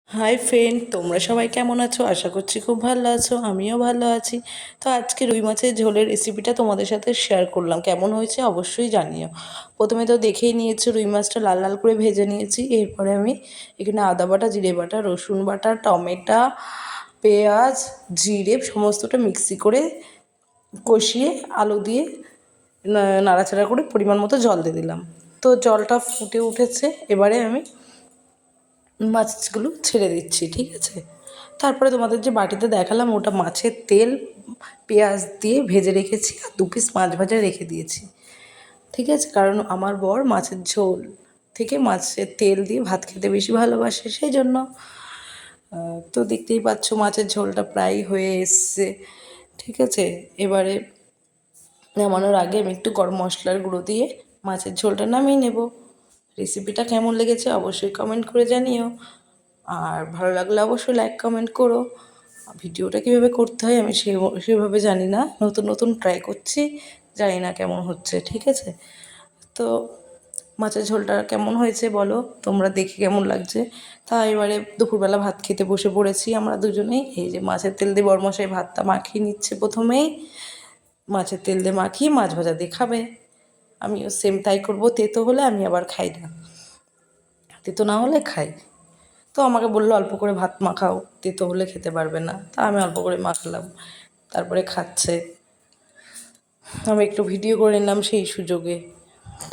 Hi friend, তোমরা সবাই কেমন আছো? আশা করছি খুব ভালো আছো, আমিও ভালো আছি। তো আজকে রুই মাছের ঝোলের রেসিপিটা তোমাদের সাথে শেয়ার করলাম। কেমন হয়েছে অবশ্যই জানিও। প্রথমে তো দেখেই নিয়েছো, রুই মাছটা লাল লাল করে ভেজে নিয়েছি। এরপরে আমি এখানে আদা বাটা, জিরে বাটা, রসুন বাটা, টমেটো, পেঁয়াজ, জিরে সমস্তটা মিক্সি করে কষিয়ে আলু দিয়ে নাড়াচাড়া করে পরিমাণ মতো জল দিয়ে দিলাম। তো জলটা ফুটে উঠেছে, এবারে আমি মাছগুলো ছেড়ে দিচ্ছি, ঠিক আছে। তারপরে তোমাদের যে বাটিতে দেখালাম, ওটা মাছের তেল পেঁয়াজ দিয়ে ভেজে রেখেছি, আর 2 পিস মাছ ভাজা রেখে দিয়েছি, ঠিক আছে। কারণ আমার বর মাছের ঝোল থেকে মাছের তেল দিয়ে ভাত খেতে বেশি ভালোবাসে, সেই জন্য। তো দেখতেই পাচ্ছ মাছের ঝোলটা প্রায় হয়ে এসছে, ঠিক আছে। এবারে নামানোর আগে আমি একটু গরম মশলার গুঁড়ো দিয়ে মাছের ঝোলটা নামিয়ে নেব। রেসিপিটা কেমন লেগেছে অবশ্যই কমেন্ট করে জানিও, আর ভালো লাগলে অবশ্যই লাইক কমেন্ট করো। ভিডিওটা কীভাবে করতে হয় আমি সেভাবে জানি না, নতুন নতুন ট্রাই করছি, জানি না কেমন হচ্ছে, ঠিক আছে। তো মাছের ঝোলটা কেমন হয়েছে বলো, তোমরা দেখে কেমন লাগছে। তা এবারে দুপুরবেলা ভাত খেতে বসে পড়েছি আমরা দুজনেই। এই যে মাছের তেল দিয়ে বরমশাই ভাতটা মাখিয়ে নিচ্ছে প্রথমেই, মাছের তেল দিয়ে মাখিয়ে মাছ ভাজা দিয়ে খাবে। আমিও সেম তাই করবো। তেতো হলে আমি আবার খাই না, তেতো না হলে খাই। তো আমাকে বললো অল্প করে ভাত মাখাও, তেতো হলে খেতে পারবে না। তা আমি অল্প করে মাখলাম, তারপরে খাচ্ছে। আমি একটু ভিডিও করে নিলাম সেই সুযোগে।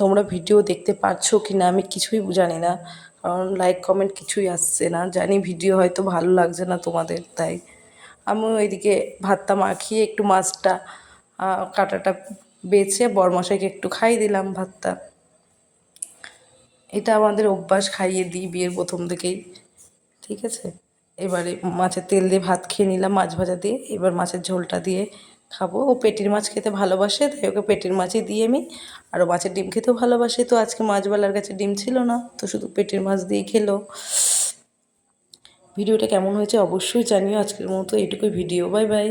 তোমরা ভিডিও দেখতে পারছো কি না আমি কিছুই জানি না, কারণ লাইক কমেন্ট কিছুই আসছে না। জানি ভিডিও হয়তো ভালো লাগছে না তোমাদের, তাই আমিও এদিকে ভাতটা মাখিয়ে একটু মাছটা কাঁটাটা বেছে বরমশাইকে একটু খাইয়ে দিলাম ভাতটা। এটা আমাদের অভ্যাস, খাইয়ে দিই বিয়ের প্রথম থেকেই, ঠিক আছে। এবারে মাছের তেল দিয়ে ভাত খেয়ে নিলাম মাছ ভাজা দিয়ে। এবার মাছের ঝোলটা দিয়ে খাবো। ও পেটির মাছ খেতে ভালোবাসে, তাই ওকে পেটির মাছই দিই আমি। আরও মাছের ডিম খেতেও ভালোবাসে, তো আজকে মাছওয়ালার কাছে ডিম ছিল না, তো শুধু পেটির মাছ দিয়েই খেলো। ভিডিওটা কেমন হয়েছে অবশ্যই জানিও। আজকের মতো এইটুকুই ভিডিও, বাই বাই।